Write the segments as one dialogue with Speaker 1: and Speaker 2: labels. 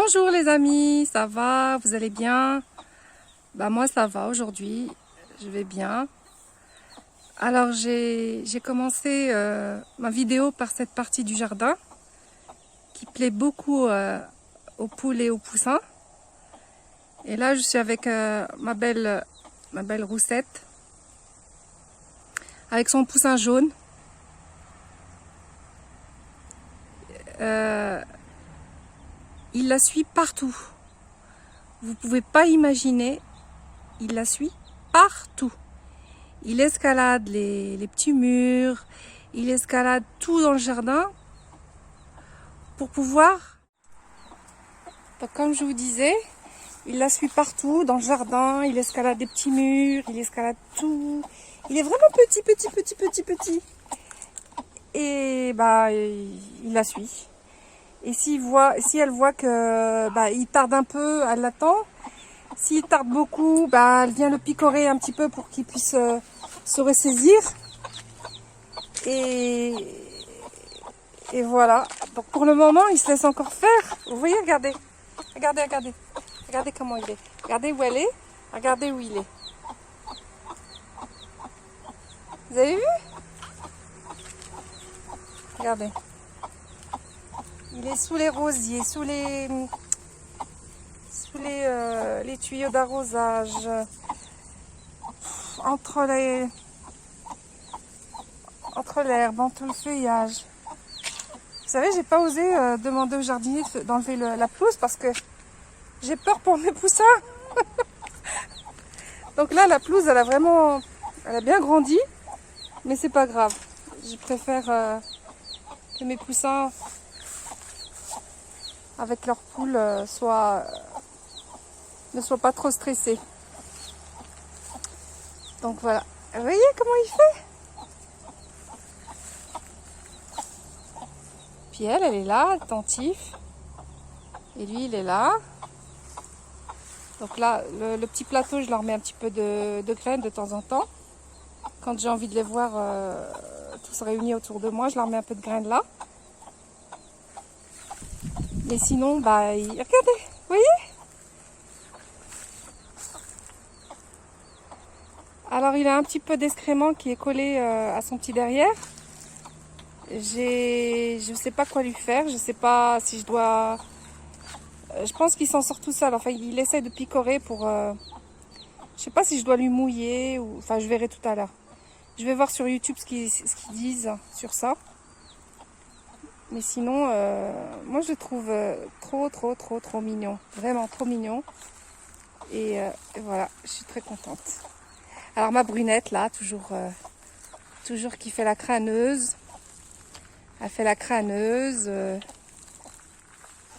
Speaker 1: Bonjour les amis, ça va? Vous allez bien? Bah moi ça va aujourd'hui, je vais bien. Alors j'ai commencé ma vidéo par cette partie du jardin qui plaît beaucoup aux poules et aux poussins. Et là je suis avec ma belle Roussette avec son poussin jaune. Il la suit partout. Vous pouvez pas imaginer, il la suit partout. Il escalade les petits murs, il escalade tout dans le jardin pour pouvoir... Donc, comme je vous disais, il la suit partout dans le jardin, il escalade des petits murs, il escalade tout. Il est vraiment petit. Et bah, il la suit. Et si elle voit que il tarde un peu, elle l'attend. S'il tarde beaucoup, elle vient le picorer un petit peu pour qu'il puisse se ressaisir. Et voilà. Donc pour le moment, il se laisse encore faire. Vous voyez, regardez. Regardez comment il est. Regardez où elle est. Regardez où il est. Vous avez vu? Regardez. Il est sous les rosiers, sous les tuyaux d'arrosage, entre l'herbe, entre le feuillage. Vous savez, j'ai pas osé demander au jardinier d'enlever la pelouse parce que j'ai peur pour mes poussins. Donc là, la pelouse, elle a bien grandi, mais c'est pas grave. Je préfère que mes poussins avec leurs poules ne soient pas trop stressés. Donc voilà. Vous voyez comment il fait? Puis elle est là, attentive. Et lui, il est là. Donc là, le petit plateau, je leur mets un petit peu de graines de temps en temps. Quand j'ai envie de les voir tous réunis autour de moi, je leur mets un peu de graines là. Mais sinon, regardez, vous voyez? Alors il a un petit peu d'excrément qui est collé à son petit derrière. Je ne sais pas quoi lui faire, je ne sais pas si je dois... je pense qu'il s'en sort tout seul, enfin il essaie de picorer pour... je ne sais pas si je dois lui mouiller, ou... enfin je verrai tout à l'heure. Je vais voir sur YouTube ce qu'ils disent sur ça. Mais sinon, moi je le trouve trop mignon. Vraiment trop mignon. Et voilà, je suis très contente. Alors ma brunette là, toujours qui fait la crâneuse. Elle fait la crâneuse.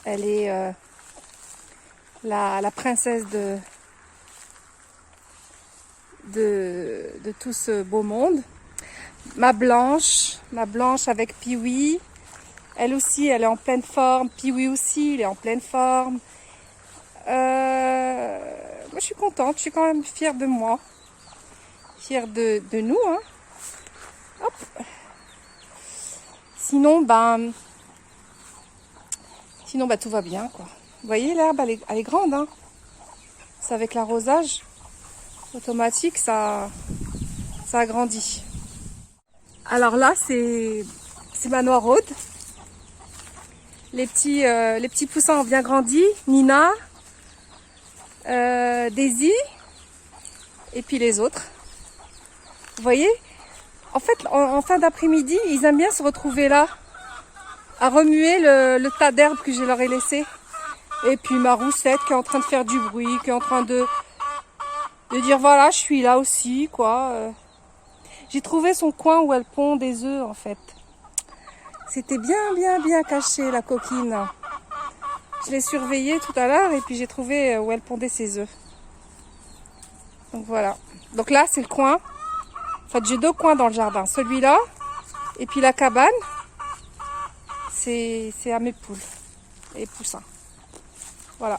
Speaker 1: Elle est la princesse de tout ce beau monde. Ma blanche avec Pee-wee. Elle aussi, elle est en pleine forme. Pee-wee aussi, il est en pleine forme. Moi, je suis contente. Je suis quand même fière de moi. Fière de nous. Hein. Hop. Sinon, tout va bien, quoi. Vous voyez, l'herbe, elle est grande. Hein. C'est avec l'arrosage automatique, ça agrandit. Alors là, c'est ma noiraude. Les petits poussins ont bien grandi. Nina, Daisy, et puis les autres. Vous voyez? En fait, en fin d'après-midi, ils aiment bien se retrouver là, à remuer le tas d'herbe que je leur ai laissé. Et puis ma Roussette qui est en train de faire du bruit, qui est en train de dire voilà, je suis là aussi, quoi. J'ai trouvé son coin où elle pond des œufs, en fait. C'était bien caché, la coquine. Je l'ai surveillée tout à l'heure et puis j'ai trouvé où elle pondait ses œufs. Donc voilà. Donc là, c'est le coin. En fait, j'ai deux coins dans le jardin. Celui-là et puis la cabane, c'est à mes poules et poussins. Voilà.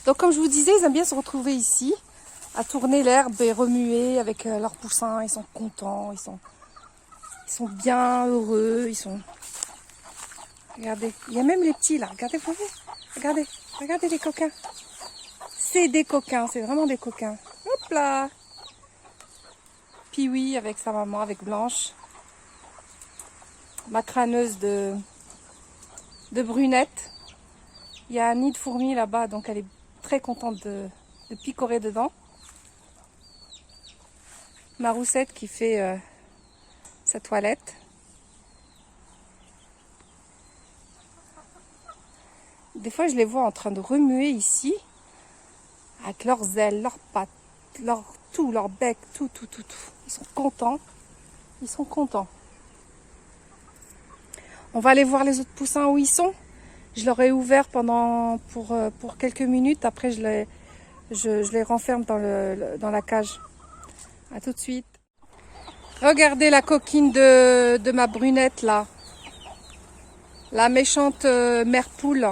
Speaker 1: Donc comme je vous disais, ils aiment bien se retrouver ici, à tourner l'herbe et remuer avec leurs poussins. Ils sont contents, ils sont bien heureux, ils sont... Regardez, il y a même les petits là, regardez, vous voyez. Regardez, regardez les coquins. C'est des coquins, c'est vraiment des coquins. Hop là. Pee-wee avec sa maman, avec Blanche. Ma crâneuse de brunette. Il y a un nid de fourmis là-bas, donc elle est très contente de picorer dedans. Ma Roussette qui fait sa toilette. Des fois, je les vois en train de remuer ici, avec leurs ailes, leurs pattes, leur bec, tout. Ils sont contents. Ils sont contents. On va aller voir les autres poussins où ils sont. Je leur ai ouvert pour quelques minutes. Après, je les renferme dans la cage. À tout de suite. Regardez la coquine de ma brunette là. La méchante mère poule.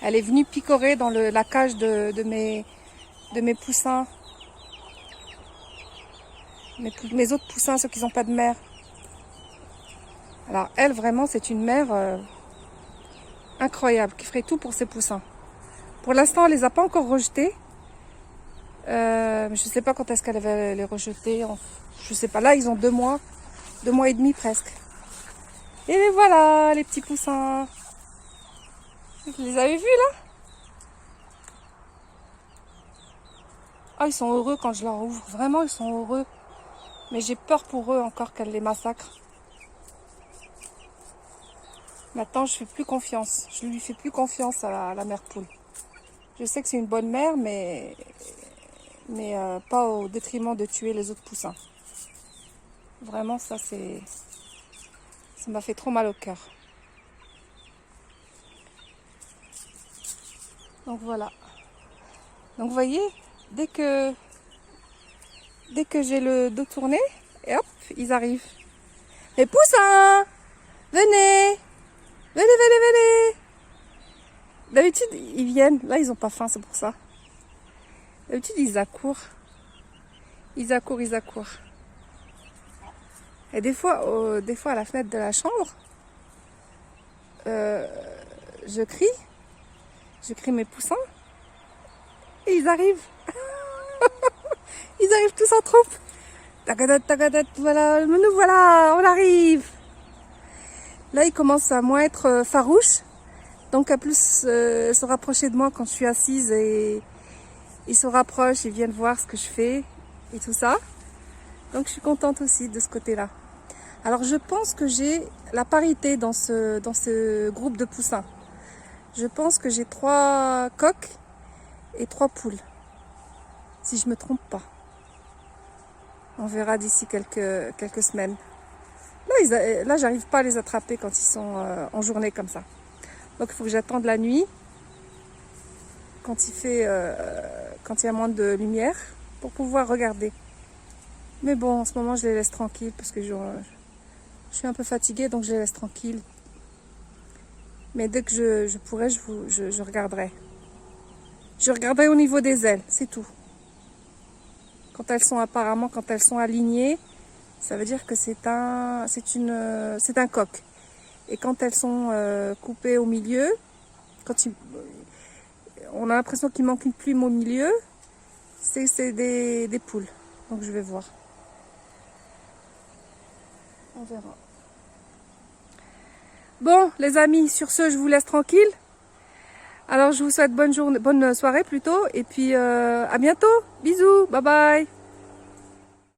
Speaker 1: Elle est venue picorer dans la cage de mes poussins. Mes autres poussins, ceux qui n'ont pas de mère. Alors elle, vraiment, c'est une mère incroyable, qui ferait tout pour ses poussins. Pour l'instant, elle les a pas encore rejetés. Je ne sais pas quand est-ce qu'elle va les rejeter. Je sais pas. Là, ils ont 2 mois et demi presque. Et les voilà, les petits poussins. Vous les avez vus là? Ah, ils sont heureux quand je leur ouvre. Vraiment, ils sont heureux. Mais j'ai peur pour eux encore qu'elle les massacre. Maintenant, je fais plus confiance. Je lui fais plus confiance à la mère poule. Je sais que c'est une bonne mère, mais pas au détriment de tuer les autres poussins. Vraiment, ça m'a fait trop mal au cœur. Donc voilà. Donc vous voyez, dès que j'ai le dos tourné, et hop, ils arrivent. Les poussins, venez, venez. D'habitude, ils viennent. Là, ils ont pas faim, c'est pour ça. D'habitude, ils accourent. Ils accourent. Et des fois à la fenêtre de la chambre, je crie mes poussins, et ils arrivent. Ils arrivent tous en troupe. Tagadat, voilà, nous voilà, on arrive. Là, ils commencent à moins être farouches, donc à plus se rapprocher de moi quand je suis assise, et ils se rapprochent, ils viennent voir ce que je fais et tout ça. Donc je suis contente aussi de ce côté-là. Alors je pense que j'ai la parité dans ce groupe de poussins. Je pense que j'ai 3 coqs et 3 poules, si je me trompe pas. On verra d'ici quelques semaines. Là, j'arrive pas à les attraper quand ils sont en journée comme ça. Donc il faut que j'attende la nuit, quand il y a moins de lumière, pour pouvoir regarder. Mais bon, en ce moment, je les laisse tranquilles parce que je suis un peu fatiguée, donc je les laisse tranquilles. Mais dès que je pourrai, je regarderai. Je regarderai au niveau des ailes, c'est tout. Quand elles sont alignées, ça veut dire que c'est un coq. Et quand elles sont coupées au milieu, on a l'impression qu'il manque une plume au milieu, c'est des poules. Donc je vais voir. On verra. Bon, les amis, sur ce, je vous laisse tranquille. Alors, je vous souhaite bonne soirée plutôt. Et puis, à bientôt. Bisous. Bye bye.